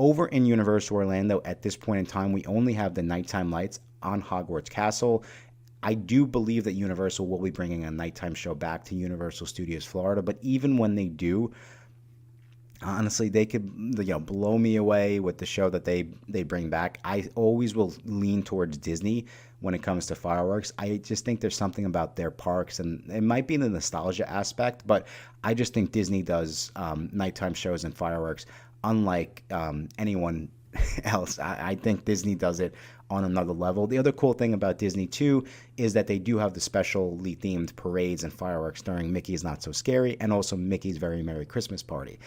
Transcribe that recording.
Over in Universal Orlando, at this point in time, we only have the nighttime lights on Hogwarts Castle. I do believe that Universal will be bringing a nighttime show back to Universal Studios Florida, but even when they do, honestly, they could, blow me away with the show that they bring back. I always will lean towards Disney when it comes to fireworks. I just think there's something about their parks, and it might be the nostalgia aspect, but I just think Disney does nighttime shows and fireworks unlike anyone else. I think Disney does it on another level. The other cool thing about Disney too is that they do have the specially themed parades and fireworks during Mickey's Not So Scary and also Mickey's Very Merry Christmas Party.